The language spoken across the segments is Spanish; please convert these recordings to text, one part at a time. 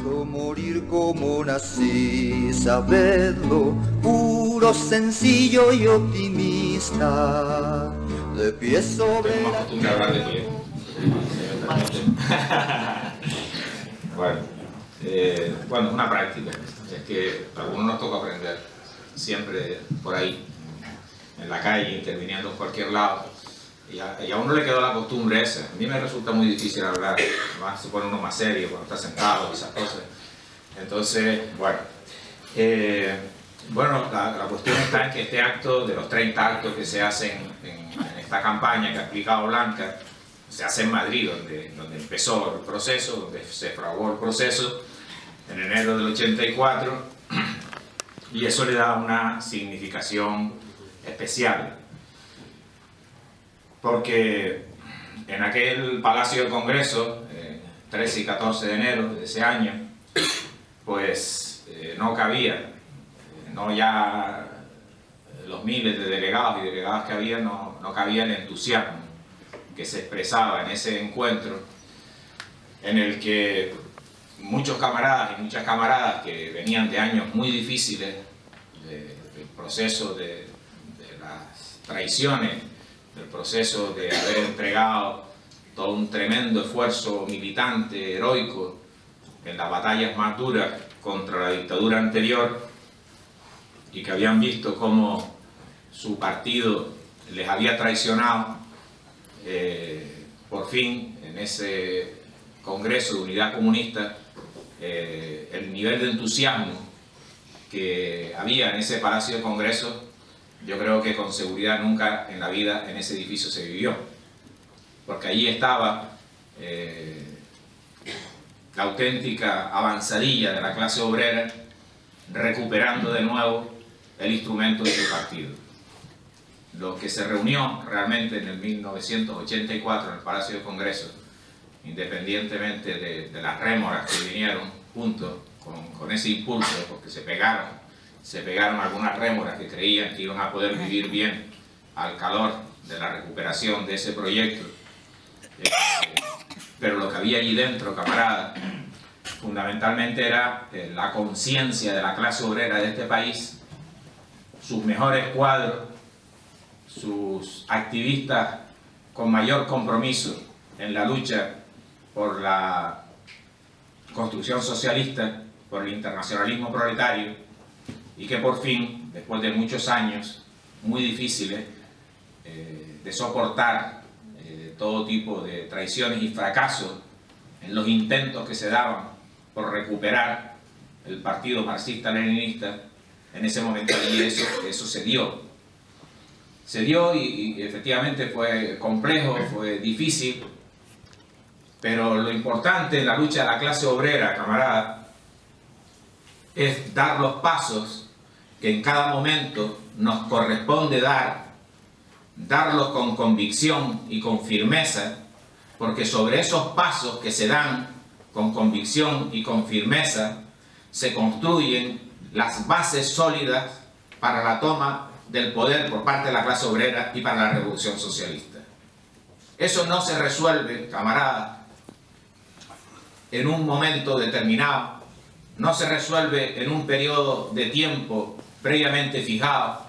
puedo morir como nací, sabedlo, puro, sencillo y optimista, de pie sobre Tengo la costumbre de hablar de pie. Bueno, es una práctica, es que a algunos nos toca aprender siempre por ahí, en la calle, interviniendo en cualquier lado, y a uno le quedó la costumbre esa. A mí me resulta muy difícil hablar, además se pone uno más serio cuando está sentado y esas cosas. Entonces, la cuestión está en que este acto, de los 30 actos que se hacen en esta campaña que ha explicado Blanca, se hace en Madrid, donde empezó el proceso, donde se fraguó el proceso en enero del 84, y eso le da una significación especial, porque en aquel Palacio del Congreso, 13 y 14 de enero de ese año, pues no cabía, no ya los miles de delegados y delegadas que había, no cabía el entusiasmo que se expresaba en ese encuentro, en el que muchos camaradas y muchas camaradas que venían de años muy difíciles, del proceso de las traiciones, del proceso de haber entregado todo un tremendo esfuerzo militante, heroico, en las batallas más duras contra la dictadura anterior, y que habían visto cómo su partido les había traicionado, por fin en ese Congreso de Unidad Comunista, el nivel de entusiasmo que había en ese Palacio de Congreso, yo creo que con seguridad nunca en la vida en ese edificio se vivió, porque allí estaba la auténtica avanzadilla de la clase obrera recuperando de nuevo el instrumento de su partido. Lo que se reunió realmente en el 1984 en el Palacio de Congreso, independientemente de las rémoras que vinieron junto con ese impulso, porque se pegaron algunas rémoras que creían que iban a poder vivir bien al calor de la recuperación de ese proyecto. Pero lo que había allí dentro, camaradas, fundamentalmente era la conciencia de la clase obrera de este país, sus mejores cuadros, sus activistas con mayor compromiso en la lucha por la construcción socialista, por el internacionalismo proletario, y que por fin, después de muchos años muy difíciles de soportar todo tipo de traiciones y fracasos en los intentos que se daban por recuperar el partido marxista-leninista, en ese momento allí eso se dio. Se dio y efectivamente fue complejo, fue difícil, pero lo importante en la lucha de la clase obrera, camarada, es dar los pasos que en cada momento nos corresponde darlos con convicción y con firmeza, porque sobre esos pasos que se dan con convicción y con firmeza se construyen las bases sólidas para la toma del poder por parte de la clase obrera y para la revolución socialista. Eso no se resuelve, camarada, en un momento determinado, no se resuelve en un periodo de tiempo previamente fijado.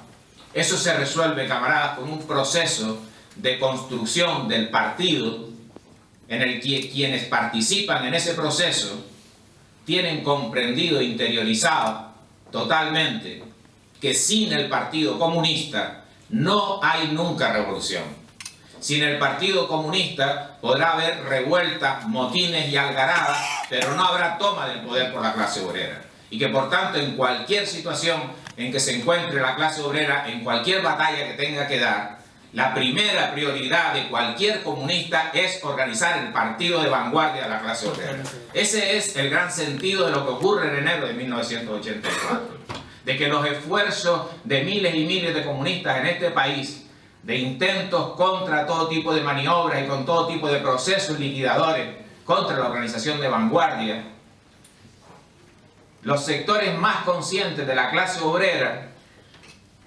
Eso se resuelve, camarada, con un proceso de construcción del partido en el que quienes participan en ese proceso tienen comprendido, interiorizado totalmente, que sin el Partido Comunista no hay nunca revolución. Sin el Partido Comunista podrá haber revueltas, motines y algaradas, pero no habrá toma del poder por la clase obrera. Y que por tanto en cualquier situación en que se encuentre la clase obrera, en cualquier batalla que tenga que dar, la primera prioridad de cualquier comunista es organizar el partido de vanguardia de la clase obrera. Ese es el gran sentido de lo que ocurre en enero de 1984. De que los esfuerzos de miles y miles de comunistas en este país, de intentos contra todo tipo de maniobras y con todo tipo de procesos liquidadores contra la organización de vanguardia, los sectores más conscientes de la clase obrera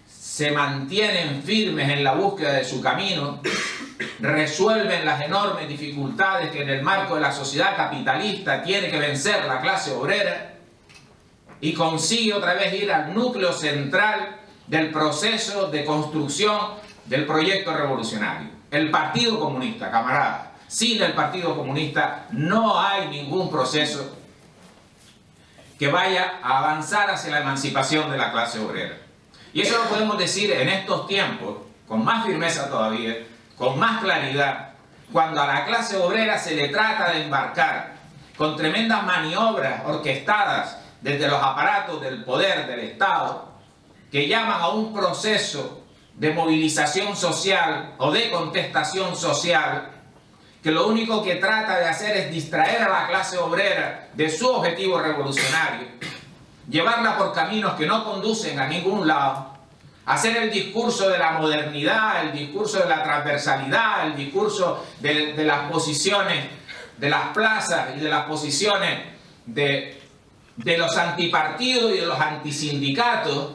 se mantienen firmes en la búsqueda de su camino resuelven las enormes dificultades que en el marco de la sociedad capitalista tiene que vencer la clase obrera y consigue otra vez ir al núcleo central del proceso de construcción del proyecto revolucionario. El Partido Comunista, camaradas. Sin el Partido Comunista no hay ningún proceso que vaya a avanzar hacia la emancipación de la clase obrera. Y eso lo podemos decir en estos tiempos, con más firmeza todavía, con más claridad, cuando a la clase obrera se le trata de embarcar con tremendas maniobras orquestadas desde los aparatos del poder del Estado, que llaman a un proceso de movilización social o de contestación social, que lo único que trata de hacer es distraer a la clase obrera de su objetivo revolucionario, llevarla por caminos que no conducen a ningún lado, hacer el discurso de la modernidad, el discurso de la transversalidad, el discurso de las posiciones de las plazas y de las posiciones de los antipartidos y de los antisindicatos,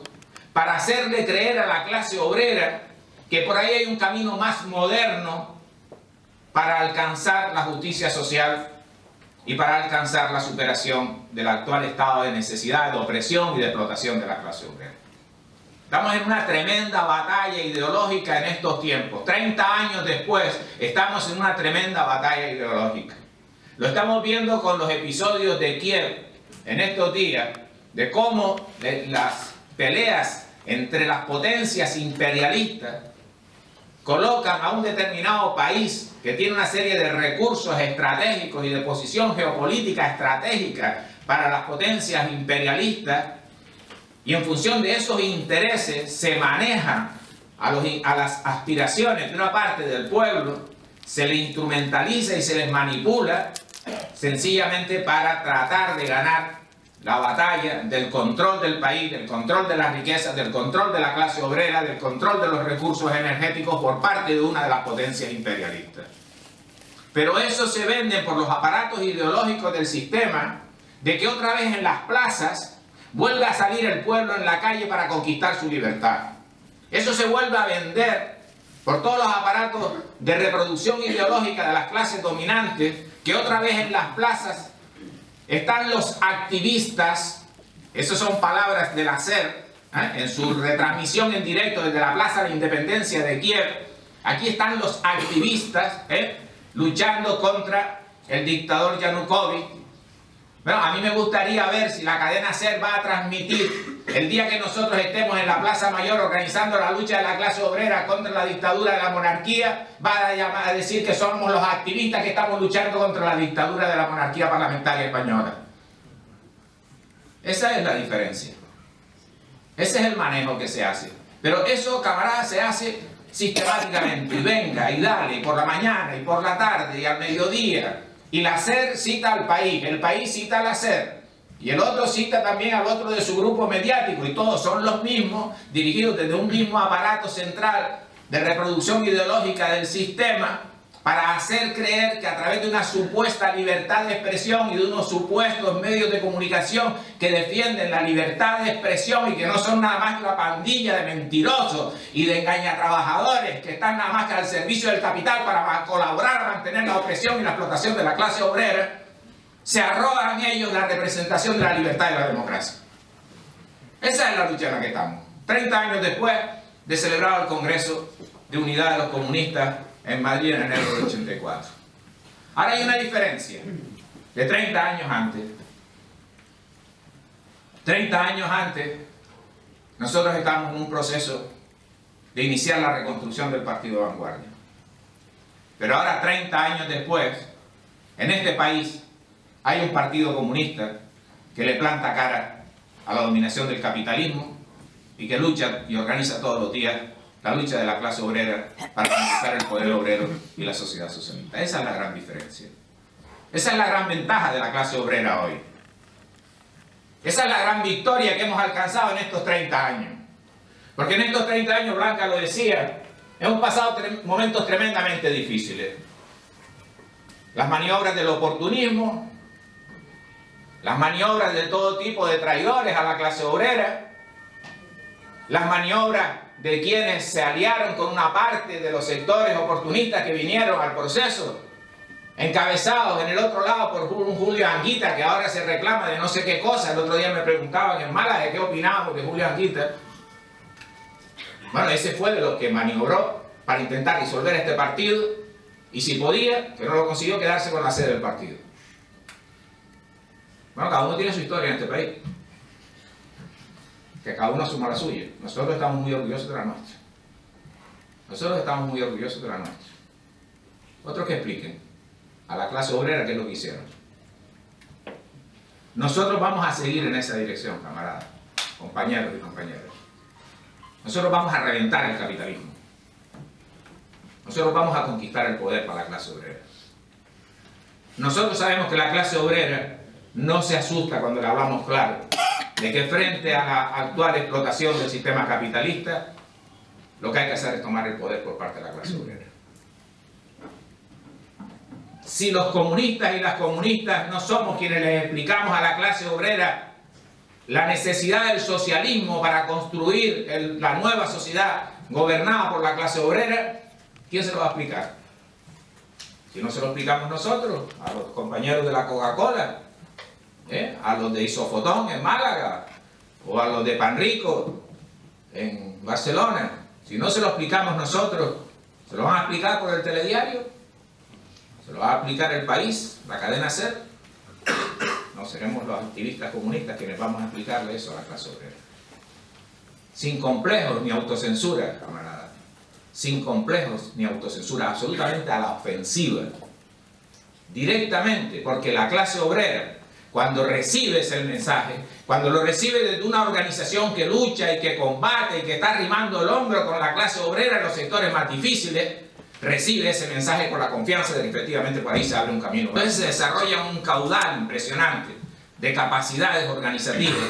para hacerle creer a la clase obrera que por ahí hay un camino más moderno para alcanzar la justicia social y para alcanzar la superación del actual estado de necesidad, de opresión y de explotación de la clase obrera. Estamos en una tremenda batalla ideológica en estos tiempos. 30 años después, estamos en una tremenda batalla ideológica. Lo estamos viendo con los episodios de Kiev en estos días, de cómo las peleas entre las potencias imperialistas colocan a un determinado país que tiene una serie de recursos estratégicos y de posición geopolítica estratégica para las potencias imperialistas, y en función de esos intereses se maneja a las aspiraciones de una parte del pueblo, se le instrumentaliza y se les manipula sencillamente para tratar de ganar la batalla del control del país, del control de las riquezas, del control de la clase obrera, del control de los recursos energéticos por parte de una de las potencias imperialistas. Pero eso se vende por los aparatos ideológicos del sistema, de que otra vez en las plazas vuelva a salir el pueblo en la calle para conquistar su libertad. Eso se vuelve a vender por todos los aparatos de reproducción ideológica de las clases dominantes, que otra vez en las plazas están los activistas. Esas son palabras del hacer, en su retransmisión en directo desde la Plaza de la Independencia de Kiev. Aquí están los activistas luchando contra el dictador Yanukovych. Bueno, a mí me gustaría ver si la cadena SER va a transmitir el día que nosotros estemos en la Plaza Mayor organizando la lucha de la clase obrera contra la dictadura de la monarquía, va a decir que somos los activistas que estamos luchando contra la dictadura de la monarquía parlamentaria española. Esa es la diferencia. Ese es el manejo que se hace. Pero eso, camaradas, se hace sistemáticamente. Y venga, y dale, por la mañana, y por la tarde, y al mediodía. Y la SER cita al país, el país cita a la SER, y el otro cita también al otro de su grupo mediático, y todos son los mismos, dirigidos desde un mismo aparato central de reproducción ideológica del sistema, para hacer creer que a través de una supuesta libertad de expresión y de unos supuestos medios de comunicación que defienden la libertad de expresión y que no son nada más que una pandilla de mentirosos y de engañatrabajadores que están nada más que al servicio del capital para colaborar a mantener la opresión y la explotación de la clase obrera, se arrogan ellos la representación de la libertad y de la democracia. Esa es la lucha en la que estamos. 30 años después de celebrar el Congreso de Unidad de los Comunistas en Madrid en enero del 84. Ahora hay una diferencia de 30 años antes. 30 años antes, nosotros estamos en un proceso de iniciar la reconstrucción del Partido Vanguardia. Pero ahora, 30 años después, en este país hay un partido comunista que le planta cara a la dominación del capitalismo y que lucha y organiza todos los días la lucha de la clase obrera para conquistar el poder obrero y la sociedad socialista. Esa es la gran diferencia. Esa es la gran ventaja de la clase obrera hoy. Esa es la gran victoria que hemos alcanzado en estos 30 años. Porque en estos 30 años, Blanca lo decía, hemos pasado momentos tremendamente difíciles. Las maniobras del oportunismo, las maniobras de todo tipo de traidores a la clase obrera, las maniobras de quienes se aliaron con una parte de los sectores oportunistas que vinieron al proceso, encabezados en el otro lado por un Julio Anguita que ahora se reclama de no sé qué cosa. El otro día me preguntaban en Málaga de qué opinábamos de Julio Anguita. Bueno, ese fue de los que maniobró para intentar disolver este partido y si podía, que no lo consiguió, quedarse con la sede del partido. Bueno, cada uno tiene su historia en este país. Que cada uno asuma la suya. Nosotros estamos muy orgullosos de la nuestra. Nosotros estamos muy orgullosos de la nuestra. Otros que expliquen a la clase obrera qué es lo que hicieron. Nosotros vamos a seguir en esa dirección, camaradas, compañeros y compañeras. Nosotros vamos a reventar el capitalismo. Nosotros vamos a conquistar el poder para la clase obrera. Nosotros sabemos que la clase obrera no se asusta cuando le hablamos claro de que frente a la actual explotación del sistema capitalista, lo que hay que hacer es tomar el poder por parte de la clase obrera. Si los comunistas y las comunistas no somos quienes les explicamos a la clase obrera la necesidad del socialismo para construir la nueva sociedad gobernada por la clase obrera, ¿quién se lo va a explicar? Si no se lo explicamos nosotros, a los compañeros de la Coca-Cola, a los de Isofotón en Málaga, o a los de Panrico en Barcelona, si no se lo explicamos nosotros, ¿se lo van a explicar por el telediario? ¿Se lo va a explicar el país, la cadena SER? No seremos los activistas comunistas quienes vamos a explicarle eso a la clase obrera. Sin complejos ni autocensura, camaradas. Sin complejos ni autocensura, absolutamente a la ofensiva. Directamente, porque la clase obrera, cuando recibe ese mensaje, cuando lo recibe desde una organización que lucha y que combate y que está arrimando el hombro con la clase obrera en los sectores más difíciles, recibe ese mensaje con la confianza de que efectivamente por ahí se abre un camino. Entonces se desarrolla un caudal impresionante de capacidades organizativas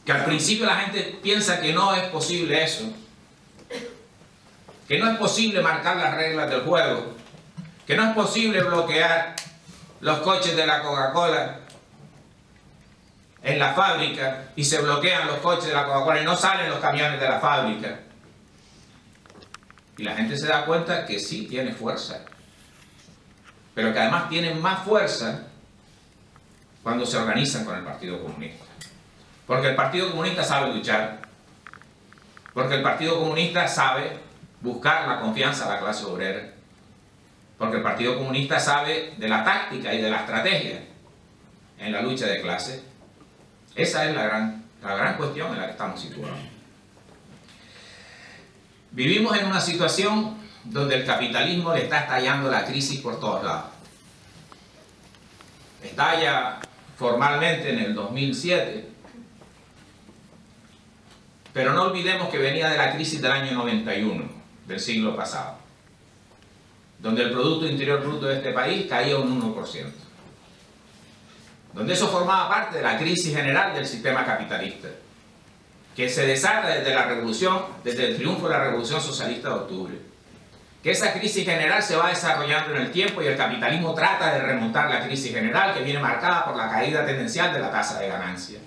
que al principio la gente piensa que no es posible eso, que no es posible marcar las reglas del juego, que no es posible bloquear los coches de la Coca-Cola en la fábrica y se bloquean los coches de la Coca-Cola y no salen los camiones de la fábrica. Y la gente se da cuenta que sí tiene fuerza, pero que además tienen más fuerza cuando se organizan con el Partido Comunista. Porque el Partido Comunista sabe luchar, porque el Partido Comunista sabe buscar la confianza de la clase obrera, porque el Partido Comunista sabe de la táctica y de la estrategia en la lucha de clase. Esa es la gran cuestión en la que estamos situados. Vivimos en una situación donde el capitalismo le está estallando la crisis por todos lados. Estalla formalmente en el 2007, pero no olvidemos que venía de la crisis del año 91, del siglo pasado, donde el Producto Interior Bruto de este país caía un 1%, donde eso formaba parte de la crisis general del sistema capitalista, que se desata desde la revolución, desde el triunfo de la Revolución Socialista de Octubre. Que esa crisis general se va desarrollando en el tiempo y el capitalismo trata de remontar la crisis general que viene marcada por la caída tendencial de la tasa de ganancia.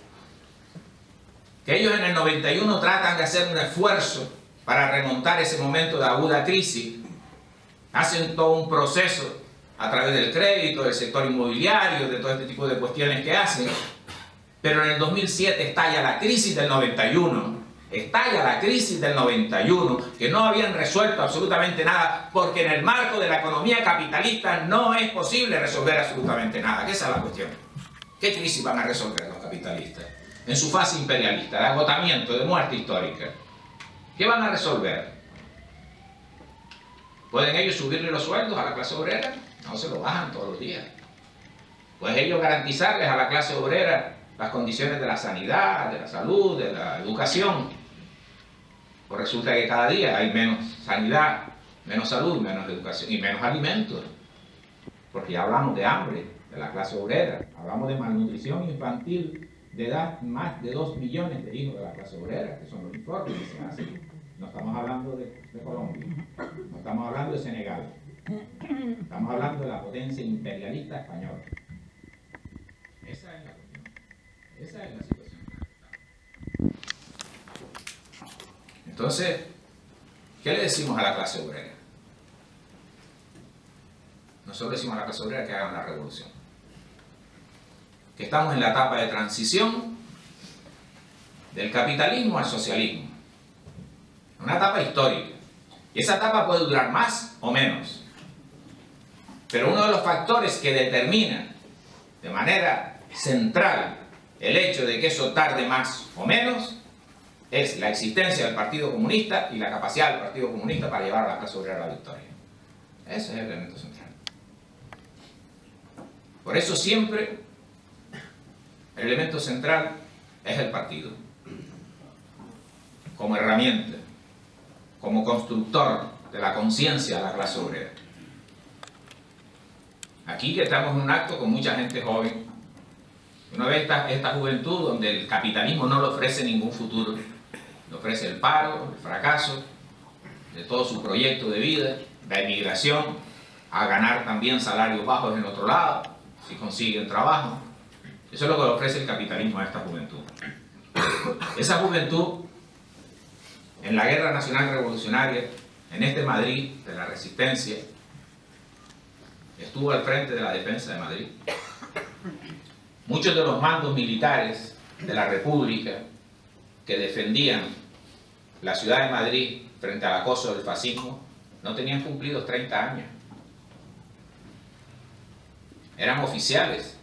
Que ellos en el 91 tratan de hacer un esfuerzo para remontar ese momento de aguda crisis. Hacen todo un proceso a través del crédito, del sector inmobiliario, de todo este tipo de cuestiones que hacen. Pero en el 2007 estalla la crisis del 91, que no habían resuelto absolutamente nada, porque en el marco de la economía capitalista no es posible resolver absolutamente nada. ¿Qué es la cuestión? ¿Qué crisis van a resolver los capitalistas? En su fase imperialista, de agotamiento, de muerte histórica. ¿Qué van a resolver? ¿Pueden ellos subirle los sueldos a la clase obrera? No, se lo bajan todos los días. ¿Pueden ellos garantizarles a la clase obrera las condiciones de la sanidad, de la salud, de la educación? Pues resulta que cada día hay menos sanidad, menos salud, menos educación y menos alimentos. Porque ya hablamos de hambre, de la clase obrera, hablamos de malnutrición infantil, de edad más de 2 millones de hijos de la clase obrera, que son los informes que se hacen. No estamos hablando de Colombia, no estamos hablando de Senegal, estamos hablando de la potencia imperialista española. Esa es la cuestión, esa es la situación. Entonces, ¿qué le decimos a la clase obrera? Nosotros decimos a la clase obrera que hagan la revolución. Que estamos en la etapa de transición del capitalismo al socialismo. Una etapa histórica. Y esa etapa puede durar más o menos. Pero uno de los factores que determina de manera central el hecho de que eso tarde más o menos es la existencia del Partido Comunista y la capacidad del Partido Comunista para llevar a la clase obrera a la victoria. Ese es el elemento central. Por eso siempre el elemento central es el partido, como herramienta, como constructor de la conciencia de la clase obrera. Aquí que estamos en un acto con mucha gente joven, uno ve esta juventud donde el capitalismo no le ofrece ningún futuro, le ofrece el paro, el fracaso de todo su proyecto de vida, la emigración, a ganar también salarios bajos en otro lado, si consiguen trabajo. Eso es lo que le ofrece el capitalismo a esta juventud. Esa juventud, en la Guerra Nacional Revolucionaria, en este Madrid de la Resistencia, estuvo al frente de la defensa de Madrid. Muchos de los mandos militares de la República que defendían la ciudad de Madrid frente al acoso del fascismo no tenían cumplidos 30 años. Eran oficiales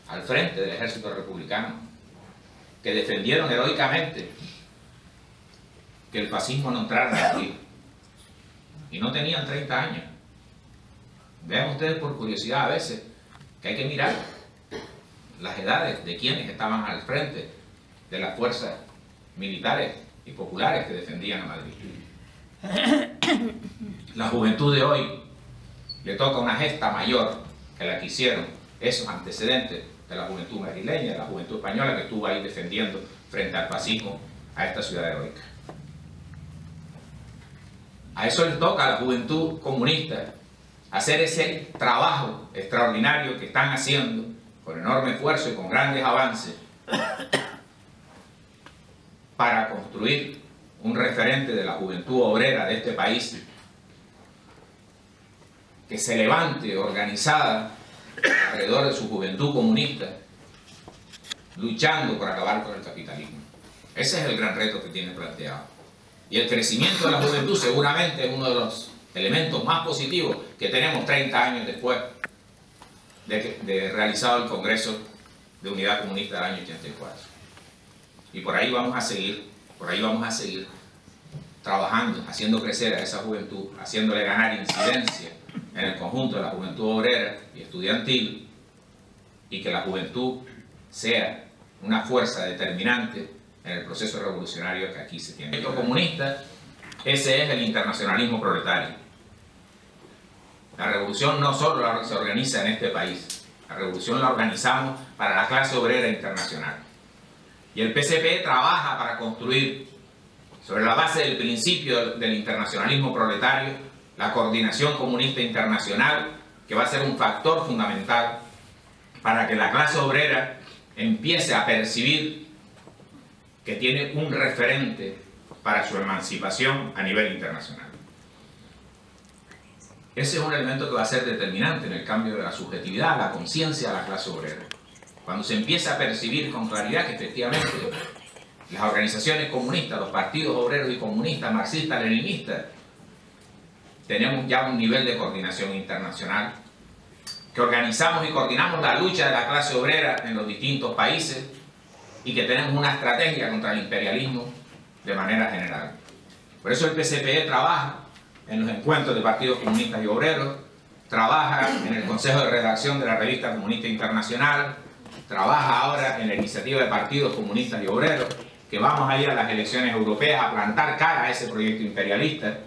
al frente del ejército republicano que defendieron heroicamente que el fascismo no entrara en Madrid y no tenían 30 años. Vean ustedes por curiosidad a veces que hay que mirar las edades de quienes estaban al frente de las fuerzas militares y populares que defendían a Madrid. La juventud de hoy le toca una gesta mayor que la que hicieron esos antecedentes de la juventud madrileña, de la juventud española que estuvo ahí defendiendo frente al fascismo a esta ciudad heroica. A eso le toca a la juventud comunista hacer ese trabajo extraordinario que están haciendo con enorme esfuerzo y con grandes avances para construir un referente de la juventud obrera de este país que se levante organizada alrededor de su juventud comunista, luchando por acabar con el capitalismo. Ese es el gran reto que tiene planteado. Y el crecimiento de la juventud seguramente es uno de los elementos más positivos que tenemos 30 años después de realizado el Congreso de Unidad Comunista del año 84. Y por ahí vamos a seguir trabajando, haciendo crecer a esa juventud, haciéndole ganar incidencia en el conjunto de la juventud obrera y estudiantil, y que la juventud sea una fuerza determinante en el proceso revolucionario que aquí se tiene. El proyecto comunista, ese es el internacionalismo proletario. La revolución no solo se organiza en este país, la revolución la organizamos para la clase obrera internacional. Y el PCP trabaja para construir, sobre la base del principio del internacionalismo proletario, la coordinación comunista internacional, que va a ser un factor fundamental para que la clase obrera empiece a percibir que tiene un referente para su emancipación a nivel internacional. Ese es un elemento que va a ser determinante en el cambio de la subjetividad, la conciencia de la clase obrera. Cuando se empieza a percibir con claridad que efectivamente las organizaciones comunistas, los partidos obreros y comunistas, marxistas, leninistas, tenemos ya un nivel de coordinación internacional, que organizamos y coordinamos la lucha de la clase obrera en los distintos países y que tenemos una estrategia contra el imperialismo de manera general. Por eso el PCPE trabaja en los encuentros de partidos comunistas y obreros, trabaja en el Consejo de Redacción de la Revista Comunista Internacional, trabaja ahora en la iniciativa de partidos comunistas y obreros, que vamos a ir a las elecciones europeas a plantar cara a ese proyecto imperialista,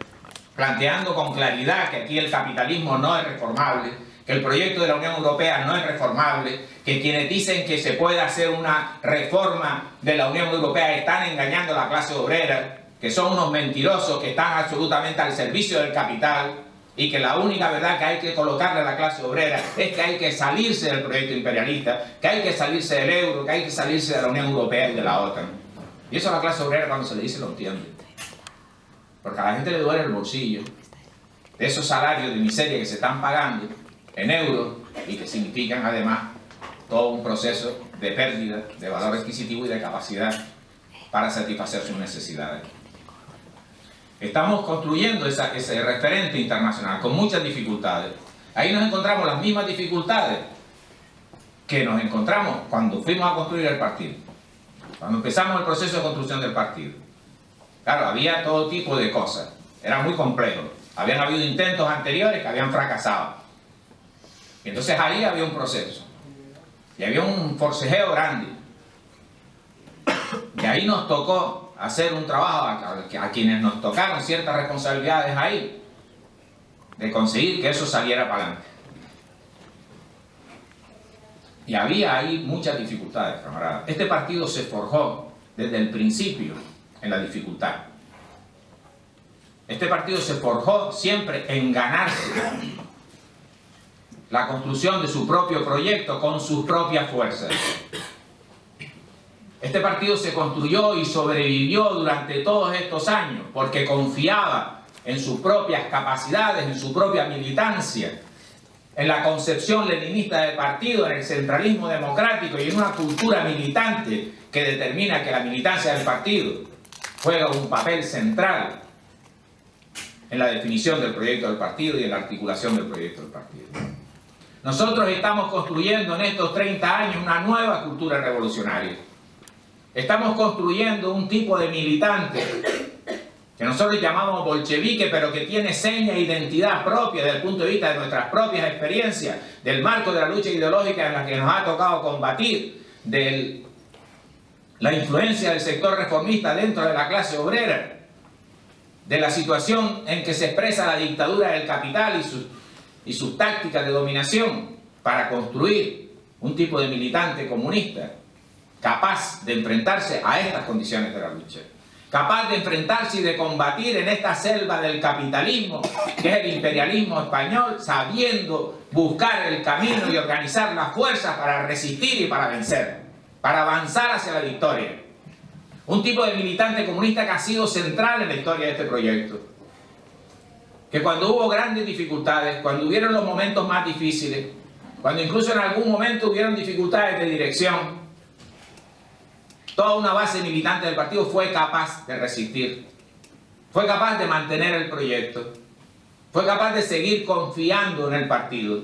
planteando con claridad que aquí el capitalismo no es reformable, que el proyecto de la Unión Europea no es reformable, que quienes dicen que se puede hacer una reforma de la Unión Europea están engañando a la clase obrera, que son unos mentirosos que están absolutamente al servicio del capital, y que la única verdad que hay que colocarle a la clase obrera es que hay que salirse del proyecto imperialista, que hay que salirse del euro, que hay que salirse de la Unión Europea y de la OTAN. Y eso a la clase obrera cuando se le dice lo entiende. porque a la gente le duele el bolsillo, de esos salarios de miseria que se están pagando en euros y que significan además todo un proceso de pérdida de valor adquisitivo y de capacidad para satisfacer sus necesidades. Estamos construyendo ese referente internacional con muchas dificultades. Ahí nos encontramos las mismas dificultades que nos encontramos cuando fuimos a construir el partido, cuando empezamos el proceso de construcción del partido. Claro, había todo tipo de cosas, era muy complejo. Habían habido intentos anteriores que habían fracasado. Y entonces ahí había un proceso. Y había un forcejeo grande. Y ahí nos tocó hacer un trabajo a quienes nos tocaron ciertas responsabilidades ahí, de conseguir que eso saliera para adelante. Y había ahí muchas dificultades, camaradas. Este partido se forjó desde el principio en la dificultad. Este partido se forjó siempre en ganarse la construcción de su propio proyecto con sus propias fuerzas. Este partido se construyó y sobrevivió durante todos estos años porque confiaba en sus propias capacidades, en su propia militancia, en la concepción leninista del partido, en el centralismo democrático y en una cultura militante que determina que la militancia del partido juega un papel central en la definición del proyecto del partido y en la articulación del proyecto del partido. Nosotros estamos construyendo en estos 30 años una nueva cultura revolucionaria. Estamos construyendo un tipo de militante que nosotros llamamos bolchevique, pero que tiene seña e identidad propia desde el punto de vista de nuestras propias experiencias, del marco de la lucha ideológica en la que nos ha tocado combatir, de la influencia del sector reformista dentro de la clase obrera, de la situación en que se expresa la dictadura del capital y sus tácticas de dominación para construir un tipo de militante comunista capaz de enfrentarse a estas condiciones de la lucha, capaz de enfrentarse y de combatir en esta selva del capitalismo, que es el imperialismo español, sabiendo buscar el camino y organizar las fuerzas para resistir y para vencer, para avanzar hacia la victoria. Un tipo de militante comunista que ha sido central en la historia de este proyecto. Que cuando hubo grandes dificultades, cuando hubieron los momentos más difíciles, cuando incluso en algún momento hubieron dificultades de dirección, toda una base militante del partido fue capaz de resistir, fue capaz de mantener el proyecto, fue capaz de seguir confiando en el partido,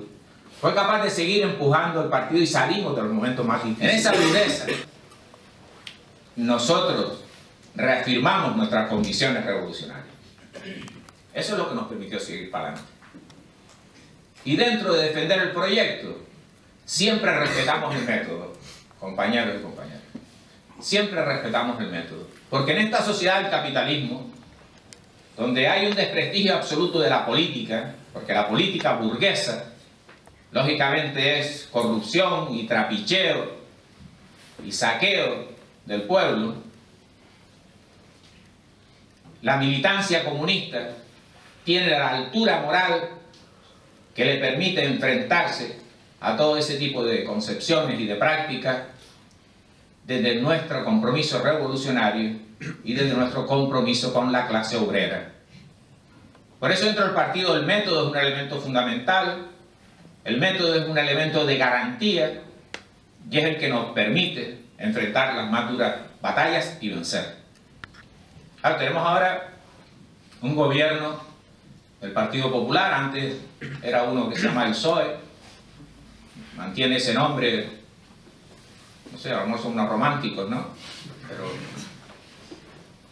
fue capaz de seguir empujando el partido y salimos de los momentos más difíciles. En esa dureza, nosotros reafirmamos nuestras convicciones revolucionarias. Eso es lo que nos permitió seguir para adelante. Y dentro de defender el proyecto, siempre respetamos el método, compañeros y compañeras. Siempre respetamos el método. Porque en esta sociedad del capitalismo, donde hay un desprestigio absoluto de la política, porque la política burguesa, lógicamente es corrupción y trapicheo y saqueo del pueblo, la militancia comunista tiene la altura moral que le permite enfrentarse a todo ese tipo de concepciones y de prácticas desde nuestro compromiso revolucionario y desde nuestro compromiso con la clase obrera. Por eso dentro del partido el método es un elemento fundamental, el método es un elemento de garantía y es el que nos permite enfrentar las más duras batallas y vencer. Ahora, tenemos ahora un gobierno del Partido Popular, antes era uno que se llama el PSOE, mantiene ese nombre, no sé, algunos son unos románticos, ¿no?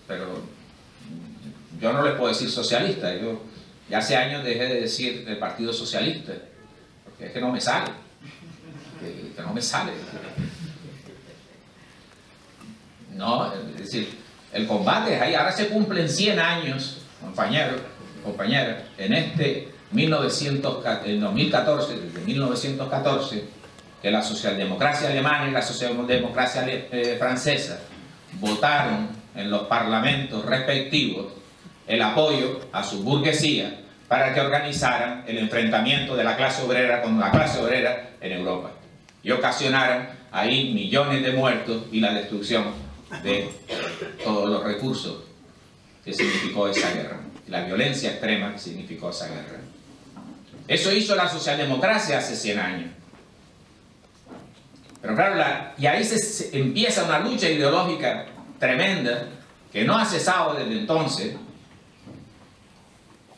Pero yo no les puedo decir socialista, yo ya hace años dejé de decir del Partido Socialista, porque es que no me sale, que no me sale. No, es decir, el combate es ahí, ahora se cumplen 100 años, compañeros, compañeras, en este 2014, desde 1914, que la socialdemocracia alemana y la socialdemocracia francesa votaron en los parlamentos respectivos el apoyo a su burguesía para que organizaran el enfrentamiento de la clase obrera con la clase obrera en Europa y ocasionaran ahí millones de muertos y la destrucción de todos los recursos que significó esa guerra, la violencia extrema que significó esa guerra. Eso hizo la socialdemocracia hace 100 años. Pero claro, y ahí se empieza una lucha ideológica tremenda que no ha cesado desde entonces,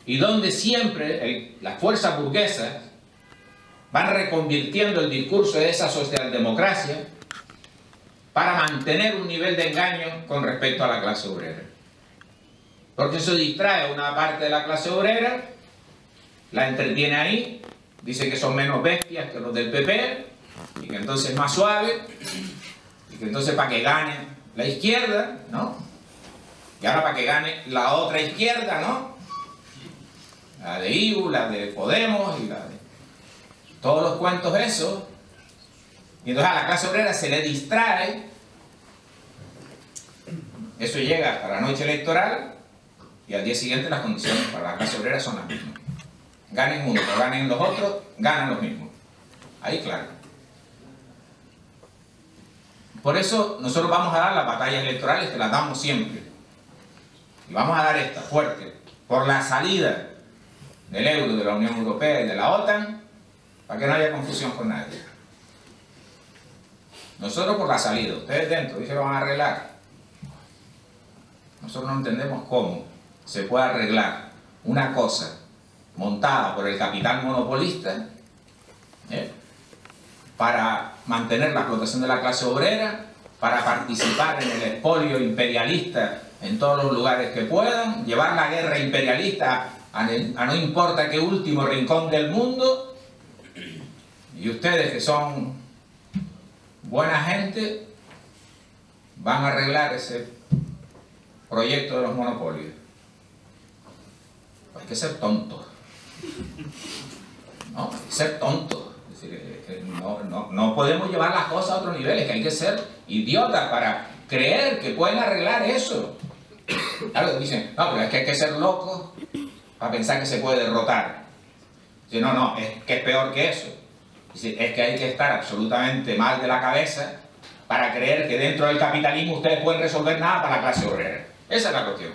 y donde siempre las fuerzas burguesas van reconvirtiendo el discurso de esa socialdemocracia para mantener un nivel de engaño con respecto a la clase obrera. Porque eso distrae a una parte de la clase obrera, la entretiene ahí, dice que son menos bestias que los del PP, y que entonces es más suave, y que entonces para que gane la izquierda, ¿no? Y ahora para que gane la otra izquierda, ¿no? La de IU, la de Podemos, y la de todos los cuentos esos. Y entonces a la clase obrera se le distrae, eso llega hasta la noche electoral, y al día siguiente las condiciones para la clase obrera son las mismas. Ganen uno, pero ganen los otros, ganan los mismos. Ahí claro. Por eso nosotros vamos a dar las batallas electorales, que las damos siempre. Y vamos a dar esta fuerte, por la salida del euro, de la Unión Europea y de la OTAN, para que no haya confusión con nadie. Nosotros por la salida, ustedes dentro, dicen que lo van a arreglar. Nosotros no entendemos cómo se puede arreglar una cosa montada por el capital monopolista para mantener la explotación de la clase obrera, para participar en el expolio imperialista en todos los lugares que puedan, llevar la guerra imperialista a no importa qué último rincón del mundo, y ustedes que son buena gente van a arreglar ese proyecto de los monopolios. Hay que ser tontos. No, hay que ser tontos. Es decir, no podemos llevar las cosas a otros niveles, que hay que ser idiotas para creer que pueden arreglar eso. Claro, dicen, no, pero es que hay que ser locos para pensar que se puede derrotar. Dice, no, es que es peor que eso. Dice, es que hay que estar absolutamente mal de la cabeza para creer que dentro del capitalismo ustedes pueden resolver nada para la clase obrera. Esa es la cuestión.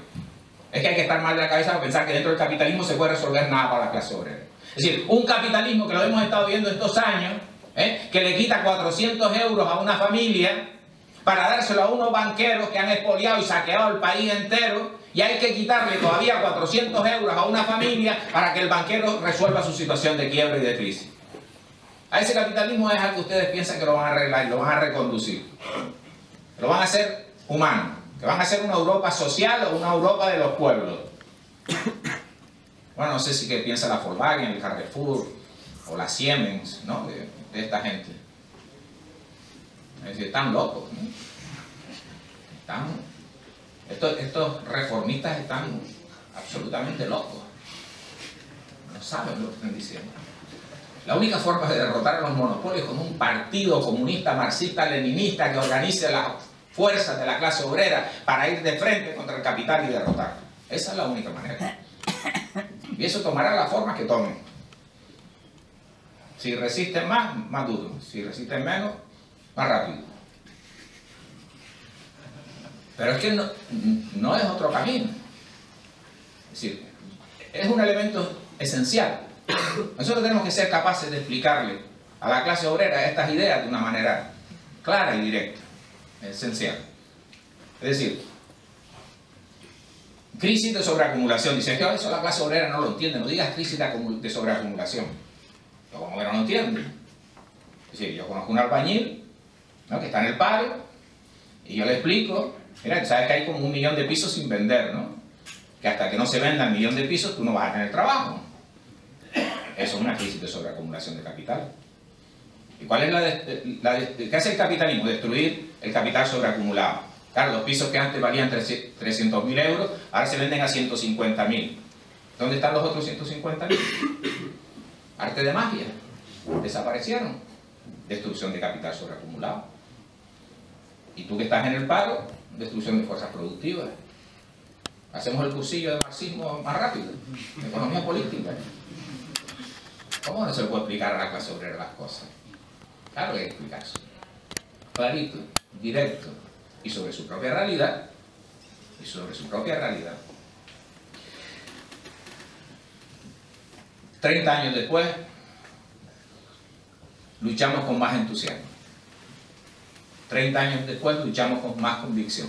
Es que hay que estar mal de la cabeza para pensar que dentro del capitalismo se puede resolver nada para la clase obrera. Es decir, un capitalismo que lo hemos estado viendo estos años, que le quita 400 euros a una familia para dárselo a unos banqueros que han expoliado y saqueado el país entero, y hay que quitarle todavía 400 euros a una familia para que el banquero resuelva su situación de quiebra y de crisis. A ese capitalismo es al que ustedes piensan que lo van a arreglar y lo van a reconducir. Lo van a hacer humano, que van a hacer una Europa social o una Europa de los pueblos. Bueno, no sé si que piensa la Volkswagen, el Carrefour o la Siemens, ¿no? de esta gente. Es decir, están locos, ¿no? Estos reformistas están absolutamente locos. No saben lo que están diciendo. La única forma de derrotar a los monopolios es con un partido comunista, marxista, leninista que organice las fuerzas de la clase obrera para ir de frente contra el capital y derrotarlo. Esa es la única manera. Y eso tomará la forma que tomen. Si resisten más, más duro. Si resisten menos, más rápido. Pero es que no es otro camino. Es decir, es un elemento esencial. Nosotros tenemos que ser capaces de explicarle a la clase obrera estas ideas de una manera clara y directa. Es esencial. Es decir, crisis de sobreacumulación. Dice que eso la clase obrera no lo entiende. No digas crisis de sobreacumulación. Yo como que no lo entiendo. Es decir, yo conozco un albañil, ¿no?, que está en el paro, y yo le explico, mira, sabes que hay como 1 millón de pisos sin vender, ¿no? Que hasta que no se venda 1 millón de pisos tú no vas a tener trabajo. Eso es una crisis de sobreacumulación de capital. ¿Y cuál es qué hace el capitalismo? Destruir el capital sobreacumulado. Claro, los pisos que antes valían 300.000 euros, ahora se venden a 150.000. ¿Dónde están los otros 150.000? Arte de magia. Desaparecieron. Destrucción de capital sobreacumulado. Y tú que estás en el paro, destrucción de fuerzas productivas. Hacemos el cursillo de marxismo más rápido, de economía política. ¿Cómo no se le puede explicar a la clase obrera las cosas? Claro que hay que explicarse. Clarito, directo, y sobre su propia realidad, 30 años después, luchamos con más entusiasmo. 30 años después, luchamos con más convicción.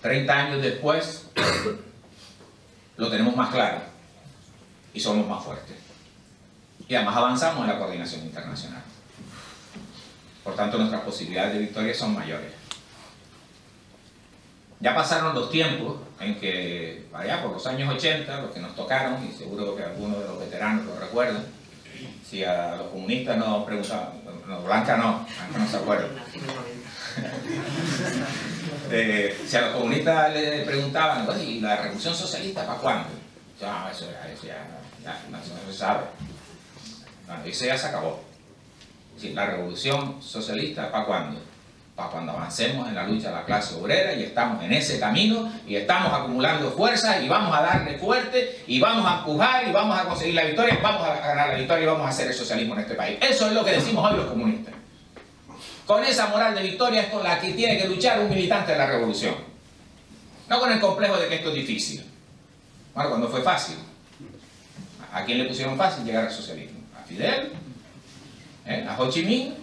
30 años después, lo tenemos más claro y somos más fuertes. Y además avanzamos en la coordinación internacional. Por tanto, nuestras posibilidades de victoria son mayores. Ya pasaron los tiempos en que, allá por los años 80, los que nos tocaron, y seguro que algunos de los veteranos lo recuerdan, si a los comunistas nos preguntaban, no, Blanca no se acuerda. Si a los comunistas les preguntaban, ¿y la revolución socialista para cuándo? No, eso ya no se sabe. Bueno, eso ya se acabó. Sí, la revolución socialista ¿para cuándo? Para cuando avancemos en la lucha de la clase obrera y estamos en ese camino y estamos acumulando fuerzas y vamos a darle fuerte y vamos a empujar y vamos a conseguir la victoria, vamos a ganar la victoria y vamos a hacer el socialismo en este país. Eso es lo que decimos hoy los comunistas. Con esa moral de victoria es con la que tiene que luchar un militante de la revolución. No con el complejo de que esto es difícil. Bueno, cuando fue fácil. ¿A quién le pusieron fácil llegar al socialismo? ¿A Fidel? ¿A Ho Chi Minh?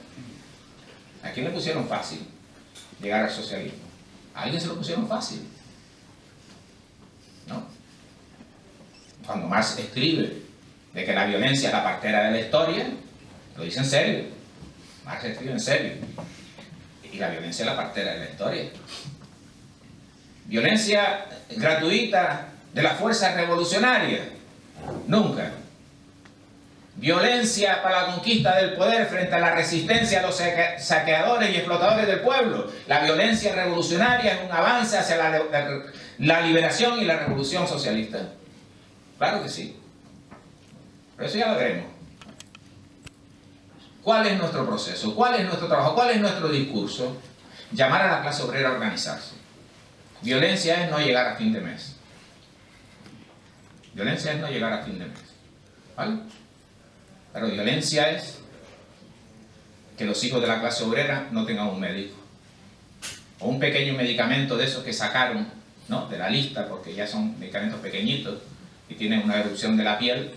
¿A quién le pusieron fácil llegar al socialismo? ¿A alguien se lo pusieron fácil? ¿No? Cuando Marx escribe de que la violencia es la partera de la historia, lo dice en serio. Marx escribe en serio. Y la violencia es la partera de la historia. Violencia gratuita de las fuerzas revolucionarias. Nunca. Violencia para la conquista del poder frente a la resistencia a los saqueadores y explotadores del pueblo. La violencia revolucionaria es un avance hacia la liberación y la revolución socialista. Claro que sí. Pero eso ya lo veremos. ¿Cuál es nuestro proceso? ¿Cuál es nuestro trabajo? ¿Cuál es nuestro discurso? Llamar a la clase obrera a organizarse. Violencia es no llegar a fin de mes. Violencia es no llegar a fin de mes. ¿Vale? Pero violencia es que los hijos de la clase obrera no tengan un médico. O un pequeño medicamento de esos que sacaron, ¿no?, de la lista, porque ya son medicamentos pequeñitos y tienen una erupción de la piel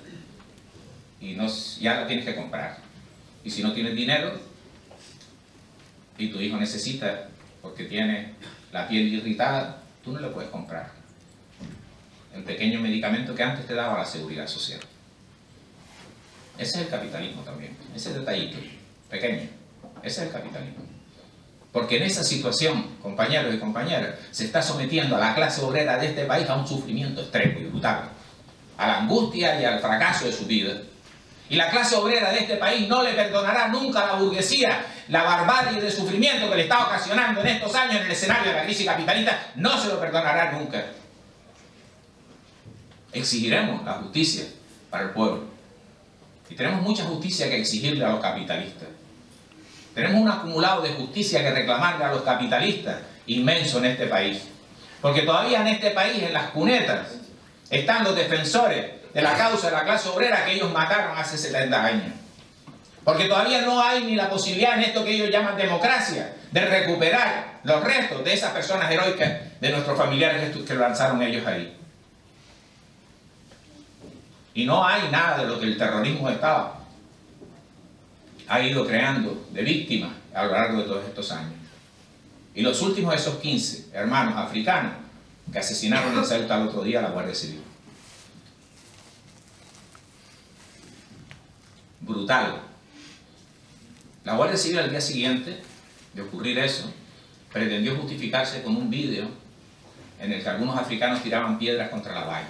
y ya la tienes que comprar. Y si no tienes dinero y tu hijo necesita porque tiene la piel irritada, tú no le puedes comprar el pequeño medicamento que antes te daba la seguridad social. Ese es el capitalismo también, ese detallito pequeño, ese es el capitalismo. Porque en esa situación, compañeros y compañeras, se está sometiendo a la clase obrera de este país a un sufrimiento extremo y brutal, a la angustia y al fracaso de su vida. Y la clase obrera de este país no le perdonará nunca a la burguesía la barbarie de sufrimiento que le está ocasionando en estos años en el escenario de la crisis capitalista, no se lo perdonará nunca. Exigiremos la justicia para el pueblo. Y tenemos mucha justicia que exigirle a los capitalistas. Tenemos un acumulado de justicia que reclamarle a los capitalistas inmenso en este país. Porque todavía en este país, en las cunetas, están los defensores de la causa de la clase obrera que ellos mataron hace 70 años. Porque todavía no hay ni la posibilidad en esto que ellos llaman democracia de recuperar los restos de esas personas heroicas de nuestros familiares que lanzaron ellos ahí. Y no hay nada de lo que el terrorismo de Estado ha ido creando de víctimas a lo largo de todos estos años. Y los últimos de esos 15 hermanos africanos que asesinaron en Ceuta el otro día a la Guardia Civil. Brutal. La Guardia Civil al día siguiente de ocurrir eso pretendió justificarse con un vídeo en el que algunos africanos tiraban piedras contra la valla.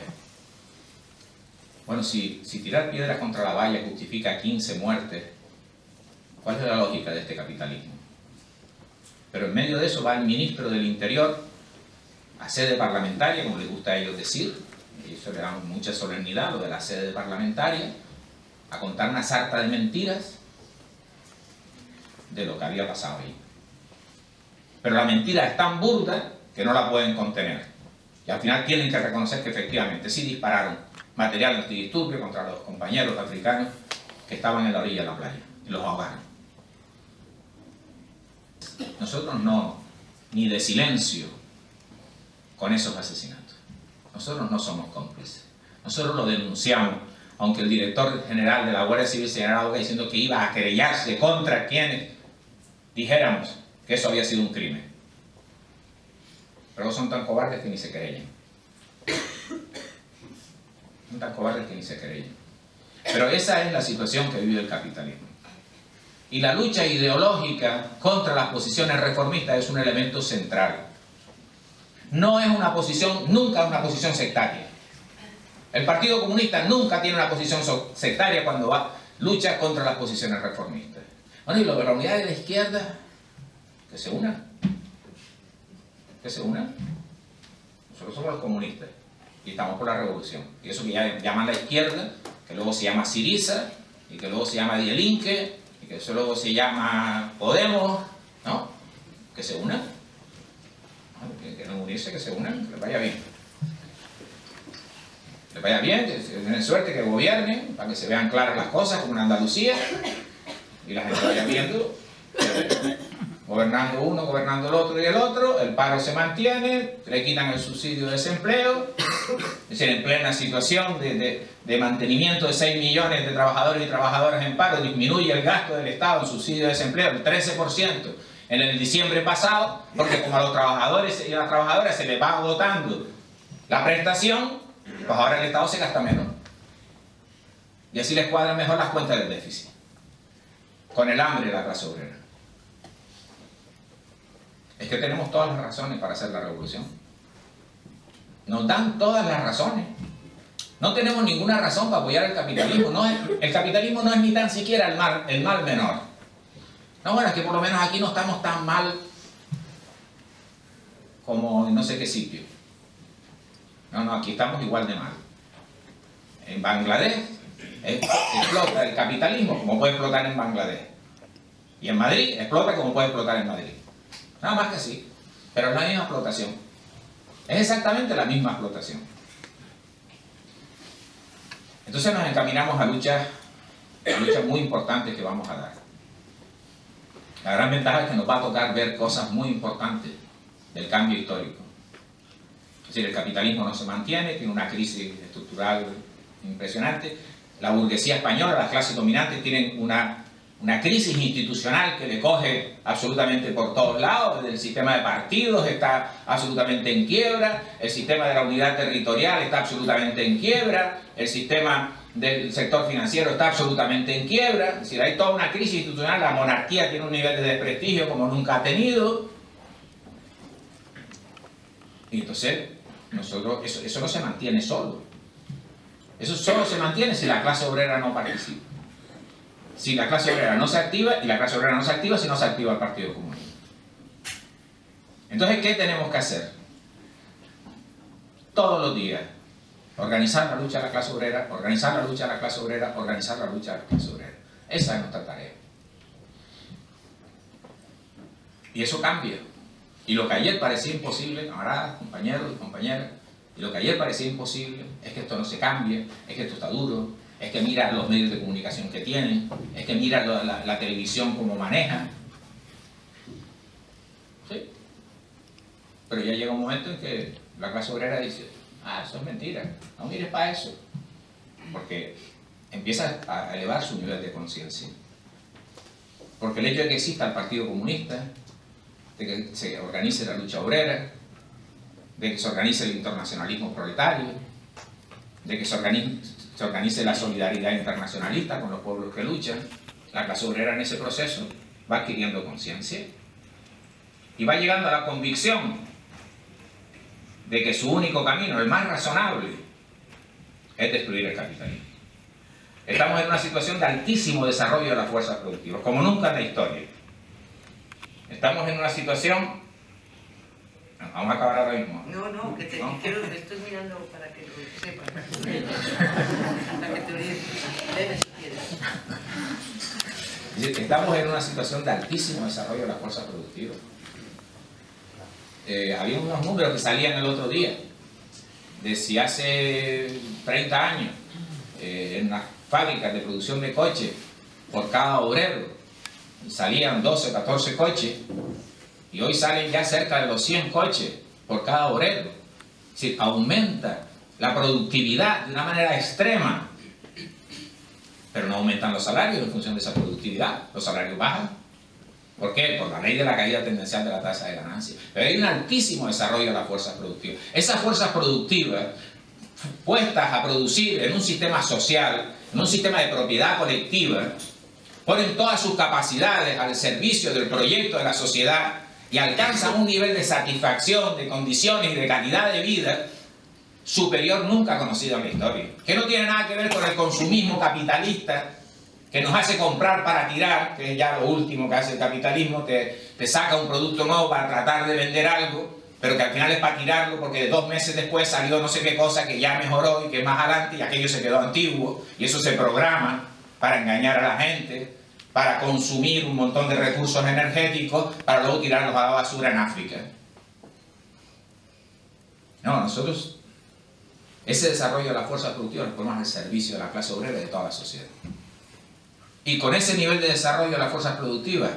Bueno, si tirar piedras contra la valla justifica 15 muertes, ¿cuál es la lógica de este capitalismo? Pero en medio de eso va el ministro del Interior a sede parlamentaria, como les gusta a ellos decir, y eso le damos mucha solemnidad, lo de la sede parlamentaria, a contar una sarta de mentiras de lo que había pasado ahí. Pero la mentira es tan burda que no la pueden contener. Y al final tienen que reconocer que efectivamente sí dispararon material antidisturbio contra los compañeros africanos que estaban en la orilla de la playa y los ahogaron. Nosotros no, ni de silencio con esos asesinatos. Nosotros no somos cómplices. Nosotros lo denunciamos aunque el director general de la Guardia Civil señalaba diciendo que iba a querellarse contra quienes dijéramos que eso había sido un crimen. Pero son tan cobardes que ni se querellan. Son tan cobardes que ni se querellan. Pero esa es la situación que vive el capitalismo. Y la lucha ideológica contra las posiciones reformistas es un elemento central. No es una posición, nunca una posición sectaria. El Partido Comunista nunca tiene una posición sectaria cuando lucha contra las posiciones reformistas. Bueno, y lo de la unidad de la izquierda, que se unan. Que se unan. Nosotros somos los comunistas y estamos por la revolución. Y eso que ya llaman la izquierda, que luego se llama Syriza, y que luego se llama Dielinque, y que eso luego se llama Podemos, ¿no? Que se unan. Que no unirse, que se unan, que les vaya bien. Les vaya bien, que tienen suerte, que gobiernen, para que se vean claras las cosas, como en Andalucía, y la gente vaya viendo, gobernando uno, gobernando el otro y el otro, el paro se mantiene, le quitan el subsidio de desempleo, es decir, en plena situación de mantenimiento de 6 millones de trabajadores y trabajadoras en paro, disminuye el gasto del Estado en subsidio de desempleo el 13% en el diciembre pasado, porque como a los trabajadores y a las trabajadoras se les va agotando la prestación, pues ahora el Estado se gasta menos. Y así les cuadran mejor las cuentas del déficit. Con el hambre de la clase obrera. Es que tenemos todas las razones para hacer la revolución. Nos dan todas las razones. No tenemos ninguna razón para apoyar el capitalismo. El capitalismo no es ni tan siquiera el mal menor. No, bueno, es que por lo menos aquí no estamos tan mal como en no sé qué sitio. No, aquí estamos igual de mal. En Bangladesh explota el capitalismo como puede explotar en Bangladesh. Y en Madrid explota como puede explotar en Madrid. Nada más que así. Pero es la misma explotación. Es exactamente la misma explotación. Entonces nos encaminamos a luchas muy importantes que vamos a dar. La gran ventaja es que nos va a tocar ver cosas muy importantes del cambio histórico. Es decir, el capitalismo no se mantiene, tiene una crisis estructural impresionante. La burguesía española, las clases dominantes, tienen una crisis institucional que le coge absolutamente por todos lados. El sistema de partidos está absolutamente en quiebra, el sistema de la unidad territorial está absolutamente en quiebra, el sistema del sector financiero está absolutamente en quiebra. Es decir, hay toda una crisis institucional, la monarquía tiene un nivel de desprestigio como nunca ha tenido. Y entonces, eso no se mantiene solo. Eso solo se mantiene si la clase obrera no participa. Si la clase obrera no se activa, y la clase obrera no se activa si no se activa el Partido Comunista. Entonces, ¿qué tenemos que hacer? Todos los días, organizar la lucha de la clase obrera, organizar la lucha de la clase obrera, organizar la lucha de la clase obrera. Esa es nuestra tarea. Y eso cambia. Y lo que ayer parecía imposible, camaradas, compañeros y compañeras, y lo que ayer parecía imposible es que esto no se cambie, es que esto está duro, es que mira los medios de comunicación que tienen, es que mira la televisión como maneja. ¿Sí? Pero ya llega un momento en que la clase obrera dice, eso es mentira, no mires para eso. Porque empieza a elevar su nivel de conciencia. Porque el hecho de que exista el Partido Comunista, de que se organice la lucha obrera, de que se organice el internacionalismo proletario, de que se organice la solidaridad internacionalista con los pueblos que luchan, la clase obrera en ese proceso va adquiriendo conciencia y va llegando a la convicción de que su único camino, el más razonable, es destruir el capitalismo. Estamos en una situación de altísimo desarrollo de las fuerzas productivas, como nunca en la historia. Estamos en una situación... Vamos a acabar ahora mismo. No, que te estoy mirando para que lo sepas. Para que te orientes. Debe si quieres. Estamos en una situación de altísimo desarrollo de las fuerzas productivas. Había unos números que salían el otro día, de si hace 30 años, en las fábricas de producción de coches, por cada obrero, salían 12 o 14 coches, y hoy salen ya cerca de los 100 coches por cada obrero. Es decir, aumenta la productividad de una manera extrema pero no aumentan los salarios en función de esa productividad. Los salarios bajan. ¿Por qué? Por la ley de la caída tendencial de la tasa de ganancia. Pero hay un altísimo desarrollo de las fuerzas productivas. Esas fuerzas productivas, puestas a producir en un sistema social, en un sistema de propiedad colectiva, ponen todas sus capacidades al servicio del proyecto de la sociedad y alcanzan un nivel de satisfacción, de condiciones y de calidad de vida superior nunca conocido en la historia. Que no tiene nada que ver con el consumismo capitalista que nos hace comprar para tirar, que es ya lo último que hace el capitalismo, te saca un producto nuevo para tratar de vender algo, pero que al final es para tirarlo porque 2 meses después salió no sé qué cosa que ya mejoró y que más adelante y aquello se quedó antiguo, y eso se programa para engañar a la gente, para consumir un montón de recursos energéticos, para luego tirarlos a la basura en África. No, nosotros ese desarrollo de las fuerzas productivas lo ponemos al servicio de la clase obrera y de toda la sociedad. Y con ese nivel de desarrollo de las fuerzas productivas,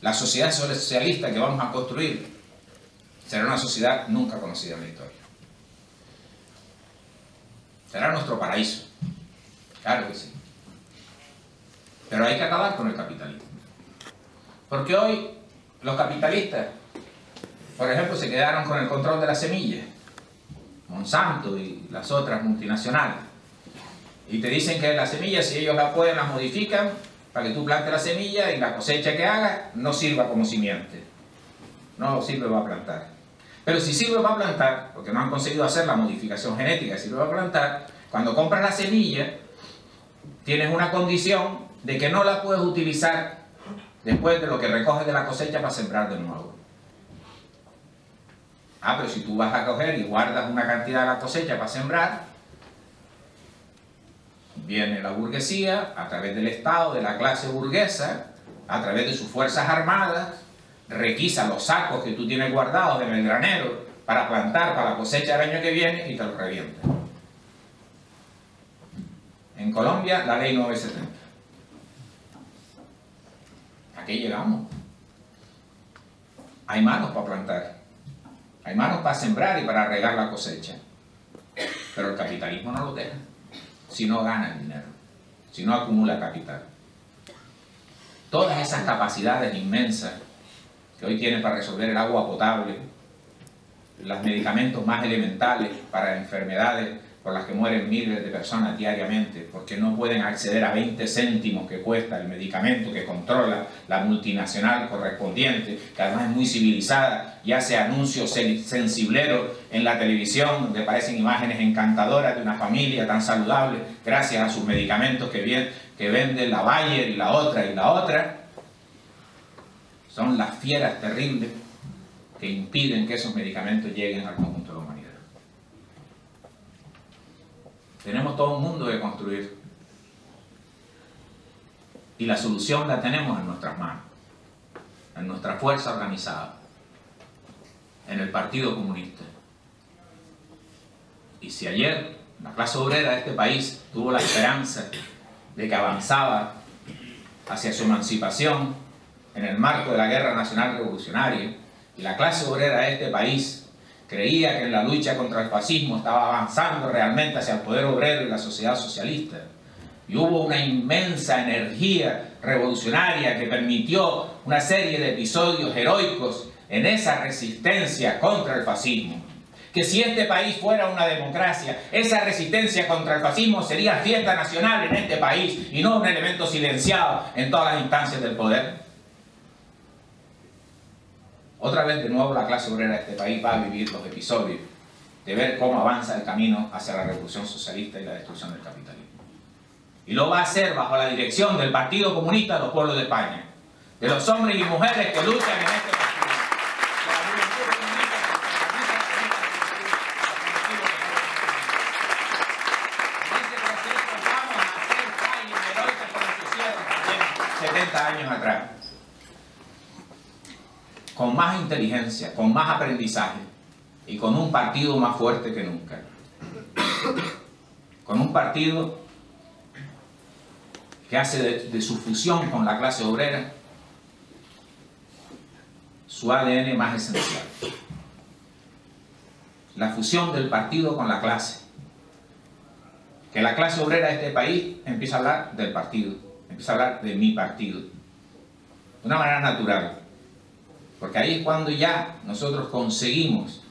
la sociedad socialista que vamos a construir será una sociedad nunca conocida en la historia. Será nuestro paraíso. Claro que sí. Pero hay que acabar con el capitalismo. Porque hoy los capitalistas, por ejemplo, se quedaron con el control de las semillas. Monsanto y las otras multinacionales. Y te dicen que las semillas, si ellos las pueden, las modifican para que tú plantes la semilla y la cosecha que hagas no sirva como simiente. No sirve para plantar. Pero si sirve para plantar, porque no han conseguido hacer la modificación genética, sirve para plantar, cuando compras la semilla, tienes una condición de que no la puedes utilizar después de lo que recoges de la cosecha para sembrar de nuevo. Ah, pero si tú vas a coger y guardas una cantidad de la cosecha para sembrar, viene la burguesía, a través del Estado, de la clase burguesa, a través de sus fuerzas armadas, requisa los sacos que tú tienes guardados en el granero para plantar para la cosecha del año que viene y te los revienta. En Colombia, la ley 970. ¿A qué llegamos? Hay manos para plantar, hay manos para sembrar y para regar la cosecha, pero el capitalismo no lo deja. Si no gana el dinero, si no acumula capital. Todas esas capacidades inmensas que hoy tiene para resolver el agua potable, los medicamentos más elementales para enfermedades por las que mueren miles de personas diariamente, porque no pueden acceder a 20 céntimos que cuesta el medicamento que controla la multinacional correspondiente, que además es muy civilizada y hace anuncios sensibleros en la televisión donde aparecen imágenes encantadoras de una familia tan saludable gracias a sus medicamentos que venden la Bayer y la otra. Son las fieras terribles que impiden que esos medicamentos lleguen al conjunto de la humanidad. Tenemos todo un mundo que construir. Y la solución la tenemos en nuestras manos, en nuestra fuerza organizada, en el Partido Comunista. Y si ayer la clase obrera de este país tuvo la esperanza de que avanzaba hacia su emancipación en el marco de la Guerra Nacional Revolucionaria, y la clase obrera de este país creía que en la lucha contra el fascismo estaba avanzando realmente hacia el poder obrero y la sociedad socialista, y hubo una inmensa energía revolucionaria que permitió una serie de episodios heroicos en esa resistencia contra el fascismo, que si este país fuera una democracia, esa resistencia contra el fascismo sería fiesta nacional en este país y no un elemento silenciado en todas las instancias del poder. Otra vez de nuevo la clase obrera de este país va a vivir los episodios de ver cómo avanza el camino hacia la revolución socialista y la destrucción del capitalismo. Y lo va a hacer bajo la dirección del Partido Comunista de los Pueblos de España, de los hombres y mujeres que luchan en este partido. Años atrás, con más inteligencia, con más aprendizaje y con un partido más fuerte que nunca, con un partido que hace de su fusión con la clase obrera su ADN más esencial. La fusión del partido con la clase que la clase obrera de este país empieza a hablar del partido, empieza a hablar de mi partido, de una manera natural, porque ahí es cuando ya nosotros conseguimos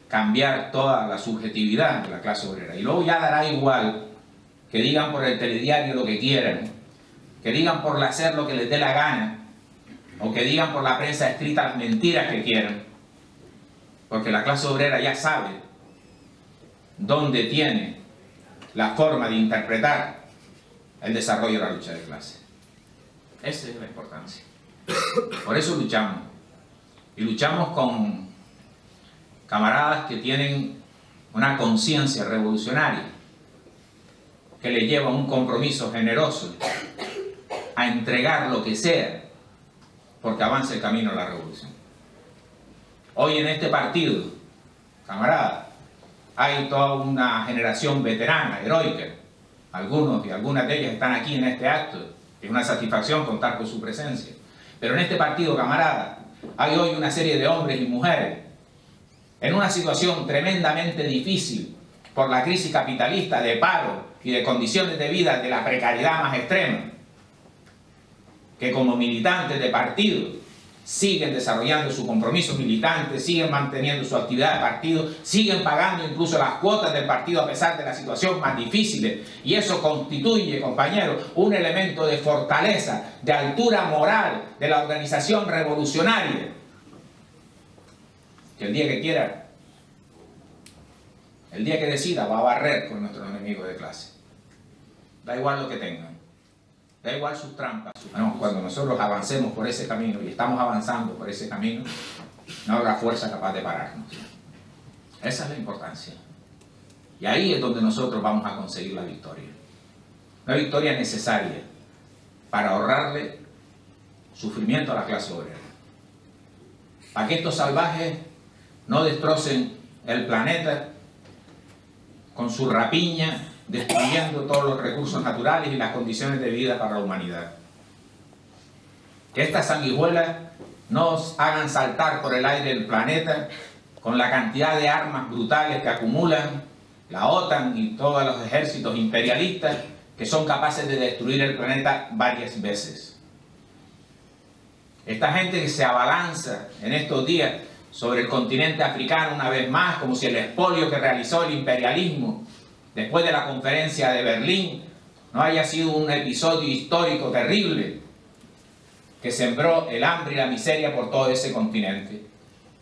cambiar toda la subjetividad de la clase obrera. Y luego ya dará igual que digan por el telediario lo que quieran, que digan por hacer lo que les dé la gana, o que digan por la prensa escrita las mentiras que quieran, porque la clase obrera ya sabe dónde tiene la forma de interpretar el desarrollo de la lucha de clase. Esa es la importancia. Por eso luchamos. Y luchamos con camaradas que tienen una conciencia revolucionaria, que les lleva un compromiso generoso a entregar lo que sea porque avance el camino de la revolución. Hoy en este partido, camaradas, hay toda una generación veterana, heroica. Algunos y algunas de ellas están aquí en este acto. Es una satisfacción contar con su presencia. Pero en este partido, camaradas, hay hoy una serie de hombres y mujeres en una situación tremendamente difícil por la crisis capitalista de paro y de condiciones de vida de la precariedad más extrema, que como militantes de partido siguen desarrollando su compromiso militante, siguen manteniendo su actividad de partido, siguen pagando incluso las cuotas del partido a pesar de la situación más difícil. Y eso constituye, compañeros, un elemento de fortaleza, de altura moral de la organización revolucionaria, que el día que quiera, el día que decida, va a barrer con nuestros enemigos de clase. Da igual lo que tengan. Da igual sus trampas. No, cuando nosotros avancemos por ese camino, y estamos avanzando por ese camino, no habrá fuerza capaz de pararnos. Esa es la importancia. Y ahí es donde nosotros vamos a conseguir la victoria. Una victoria necesaria para ahorrarle sufrimiento a la clase obrera. Para que estos salvajes no destrocen el planeta con su rapiña, destruyendo todos los recursos naturales y las condiciones de vida para la humanidad. Que estas sanguijuelas nos hagan saltar por el aire el planeta con la cantidad de armas brutales que acumulan la OTAN y todos los ejércitos imperialistas que son capaces de destruir el planeta varias veces. Esta gente que se abalanza en estos días sobre el continente africano una vez más, como si el expolio que realizó el imperialismo después de la conferencia de Berlín no haya sido un episodio histórico terrible que sembró el hambre y la miseria por todo ese continente.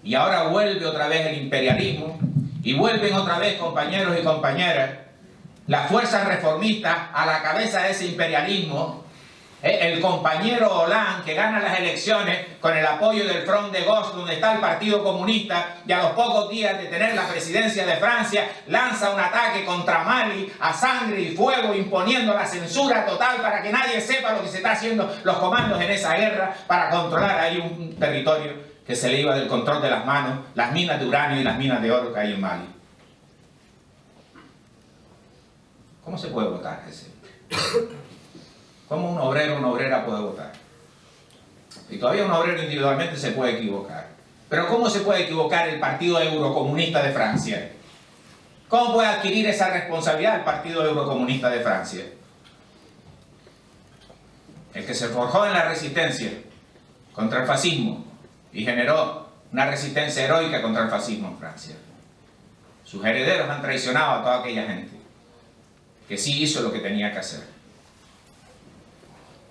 Y ahora vuelve otra vez el imperialismo y vuelven otra vez, compañeros y compañeras, las fuerzas reformistas a la cabeza de ese imperialismo. El compañero Hollande, que gana las elecciones con el apoyo del Front de Gauche, donde está el Partido Comunista, y a los pocos días de tener la presidencia de Francia, lanza un ataque contra Mali a sangre y fuego, imponiendo la censura total para que nadie sepa lo que se está haciendo los comandos en esa guerra para controlar ahí un territorio que se le iba del control de las manos, las minas de uranio y las minas de oro que hay en Mali. ¿Cómo se puede votar ese? ¿Cómo un obrero o una obrera puede votar? Y todavía un obrero individualmente se puede equivocar. Pero ¿cómo se puede equivocar el Partido Eurocomunista de Francia? ¿Cómo puede adquirir esa responsabilidad el Partido Eurocomunista de Francia? El que se forjó en la resistencia contra el fascismo y generó una resistencia heroica contra el fascismo en Francia. Sus herederos han traicionado a toda aquella gente que sí hizo lo que tenía que hacer.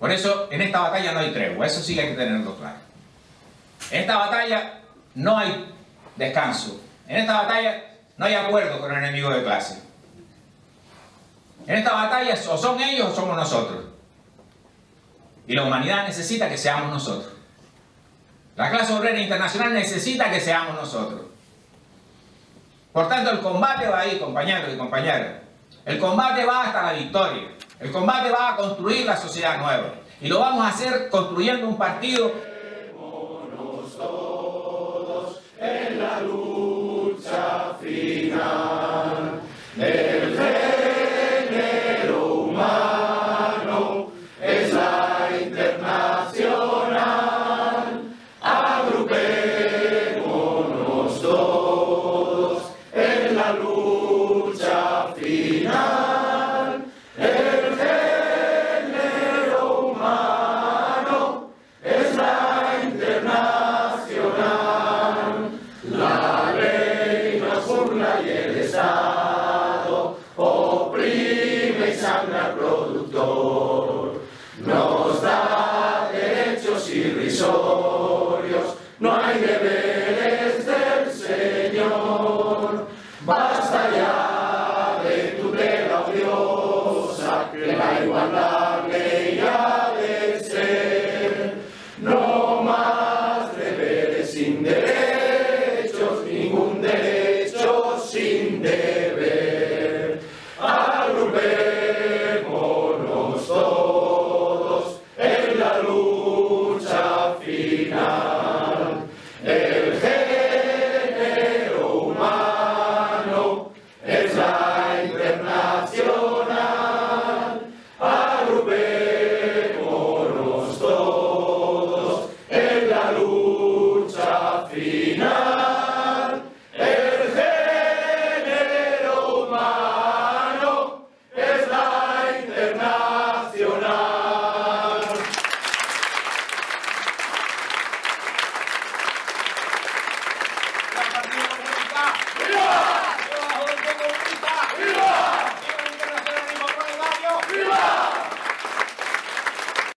Por eso, en esta batalla no hay tregua, eso sí hay que tenerlo claro. En esta batalla no hay descanso. En esta batalla no hay acuerdo con el enemigo de clase. En esta batalla o son ellos o somos nosotros. Y la humanidad necesita que seamos nosotros. La clase obrera internacional necesita que seamos nosotros. Por tanto, el combate va ahí, compañeros y compañeras. El combate va hasta la victoria. El combate va a construir la sociedad nueva. Y lo vamos a hacer construyendo un partido. Todos en la lucha final del género humano es la internacional. Agrupémonos todos en la lucha final. irrisorios, no hay deberes del Señor. Basta ya de tutela odiosa, que la igualdad ley ha de ser. No más deberes sin derechos, ningún derecho sin deber. Agrupémonos todos en la lucha final.